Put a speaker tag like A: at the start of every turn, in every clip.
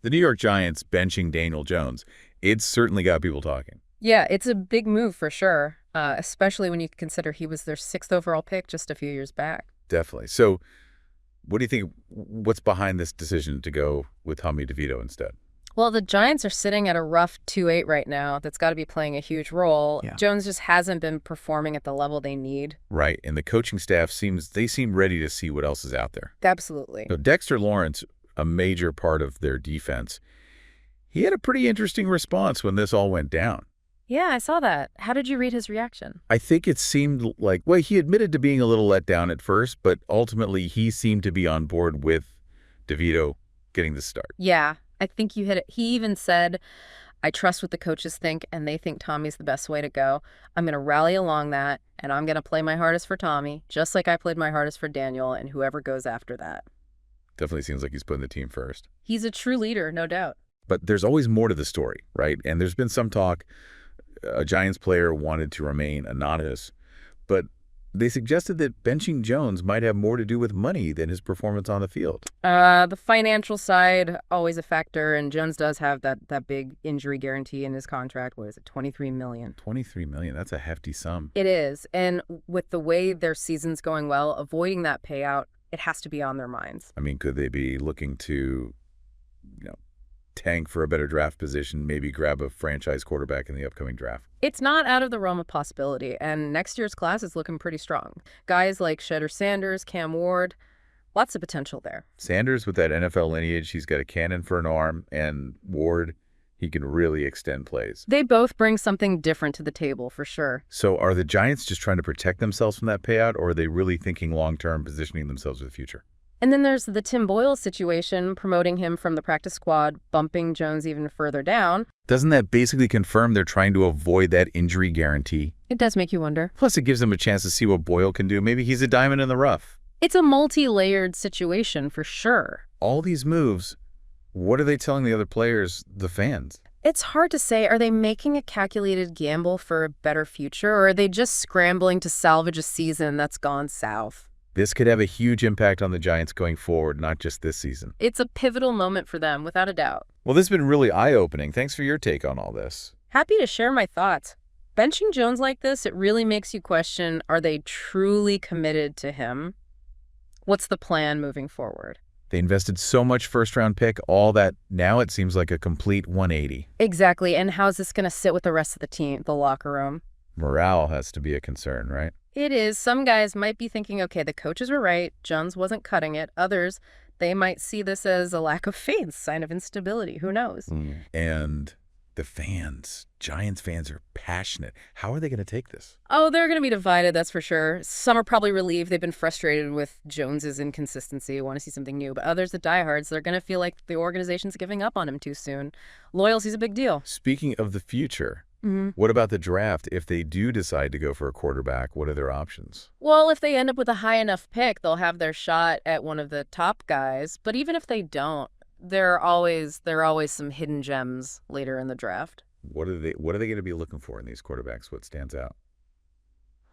A: The New York Giants benching Daniel Jones, it's certainly got people talking.
B: Yeah, it's a big move for sure, especially when you consider he was their sixth overall pick just a few years back.
A: Definitely. So what do you think, what's behind this decision to go with Tommy DeVito instead?
B: Well, the Giants are sitting at a rough 2-8 right now. That's got to be playing a huge role.
A: Yeah.
B: Jones just hasn't been performing at the level they need.
A: Right. And the coaching staff seem ready to see what else is out there.
B: Absolutely.
A: So Dexter Lawrence, a major part of their defense, he had a pretty interesting response when this all went down.
B: Yeah, I saw that. How did you read his reaction?
A: I think it seemed like, well, he admitted to being a little let down at first, but ultimately he seemed to be on board with DeVito getting the start.
B: Yeah, I think you hit it. He even said, I trust what the coaches think, and they think Tommy's the best way to go. I'm going to rally along that, and I'm going to play my hardest for Tommy, just like I played my hardest for Daniel and whoever goes after that.
A: Definitely seems like he's putting the team first.
B: He's a true leader, no doubt.
A: But there's always more to the story, right? And there's been some talk a Giants player wanted to remain anonymous, but they suggested that benching Jones might have more to do with money than his performance on the field.
B: The financial side, always a factor, and Jones does have that big injury guarantee in his contract. What is it, $23 million?
A: $23 million, that's a hefty sum.
B: It is, and with the way their season's going well, avoiding that payout, it has to be on their minds.
A: I mean, could they be looking to, tank for a better draft position, maybe grab a franchise quarterback in the upcoming draft?
B: It's not out of the realm of possibility, and next year's class is looking pretty strong. Guys like Shedder Sanders, Cam Ward, lots of potential there.
A: Sanders, with that NFL lineage, he's got a cannon for an arm, and Ward, he can really extend plays.
B: They both bring something different to the table, for sure.
A: So are the Giants just trying to protect themselves from that payout, or are they really thinking long-term, positioning themselves for the future?
B: And then there's the Tim Boyle situation, promoting him from the practice squad, bumping Jones even further down.
A: Doesn't that basically confirm they're trying to avoid that injury guarantee?
B: It does make you wonder.
A: Plus, it gives them a chance to see what Boyle can do. Maybe he's a diamond in the rough.
B: It's a multi-layered situation, for sure.
A: All these moves, what are they telling the other players, the fans?
B: It's hard to say. Are they making a calculated gamble for a better future, or are they just scrambling to salvage a season that's gone south?
A: This could have a huge impact on the Giants going forward, not just this season.
B: It's a pivotal moment for them, without a doubt.
A: Well, this has been really eye-opening. Thanks for your take on all this.
B: Happy to share my thoughts. Benching Jones like this, it really makes you question, are they truly committed to him? What's the plan moving forward?
A: They invested so much first-round pick, all that, now it seems like a complete 180.
B: Exactly, and how's this going to sit with the rest of the team, the locker room?
A: Morale has to be a concern, right?
B: It is. Some guys might be thinking, okay, the coaches were right, Jones wasn't cutting it. Others, they might see this as a lack of faith, sign of instability. Who knows?
A: And the fans, Giants fans are passionate. How are they going to take this?
B: Oh, they're going to be divided, that's for sure. Some are probably relieved. They've been frustrated with Jones's inconsistency, want to see something new. But others, the diehards, they're going to feel like the organization's giving up on him too soon. Loyalty's a big deal.
A: Speaking of the future, what about the draft? If they do decide to go for a quarterback, what are their options?
B: Well, if they end up with a high enough pick, they'll have their shot at one of the top guys. But even if they don't, there are always some hidden gems later in the draft.
A: What are they going to be looking for in these quarterbacks? What stands out?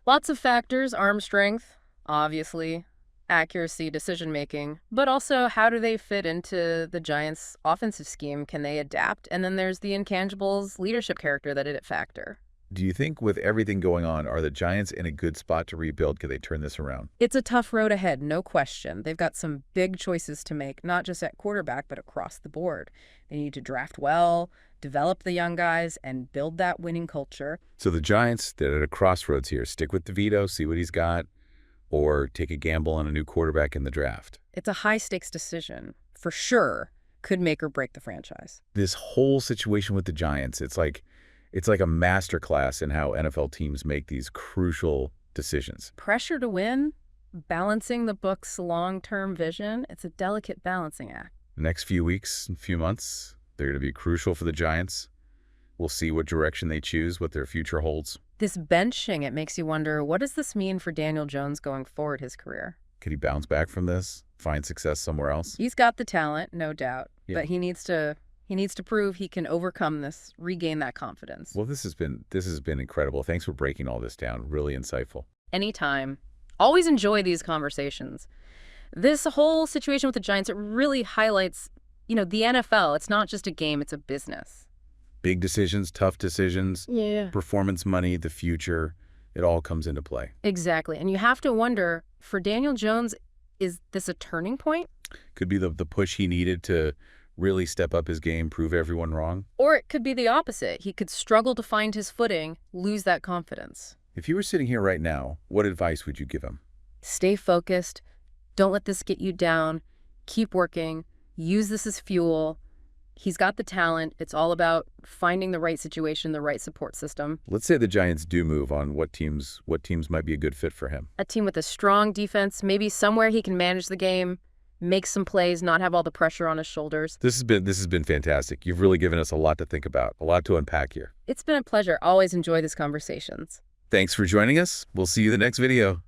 B: Lots of factors, arm strength, obviously, accuracy, decision-making, but also how do they fit into the Giants' offensive scheme? Can they adapt? And then there's the intangibles, leadership character that it factor.
A: Do you think with everything going on, are the Giants in a good spot to rebuild? Could they turn this around?
B: It's a tough road ahead, no question. They've got some big choices to make, not just at quarterback, but across the board. They need to draft well, develop the young guys, and build that winning culture.
A: So the Giants, they're at a crossroads here. Stick with DeVito, see what he's got, or take a gamble on a new quarterback in the draft.
B: It's a high-stakes decision, for sure. Could make or break the franchise.
A: This whole situation with the Giants, it's like a masterclass in how NFL teams make these crucial decisions.
B: Pressure to win, balancing the book's long-term vision, it's a delicate balancing act.
A: The next few weeks and few months, they're going to be crucial for the Giants. We'll see what direction they choose, what their future holds.
B: This benching, it makes you wonder, what does this mean for Daniel Jones going forward his career?
A: Could he bounce back from this, find success somewhere else?
B: He's got the talent, no doubt,
A: Yeah.
B: but he needs to prove he can overcome this, regain that confidence.
A: Well, this has been incredible. Thanks for breaking all this down. Really insightful.
B: Anytime. Always enjoy these conversations. This whole situation with the Giants, it really highlights The NFL, it's not just a game, it's a business.
A: Big decisions, tough decisions,
B: Yeah.
A: performance money, the future, it all comes into play.
B: Exactly. And you have to wonder, for Daniel Jones, is this a turning point?
A: Could be the push he needed to really step up his game, prove everyone wrong.
B: Or it could be the opposite. He could struggle to find his footing, lose that confidence.
A: If you were sitting here right now, what advice would you give him?
B: Stay focused. Don't let this get you down. Keep working. Use this as fuel. He's got the talent. It's all about finding the right situation, the right support system.
A: Let's say the Giants do move on what teams might be a good fit for him.
B: A team with a strong defense, maybe somewhere he can manage the game, make some plays, not have all the pressure on his shoulders.
A: This has been fantastic. You've really given us a lot to think about, a lot to unpack here.
B: It's been a pleasure. Always enjoy these conversations.
A: Thanks for joining us. We'll see you in the next video.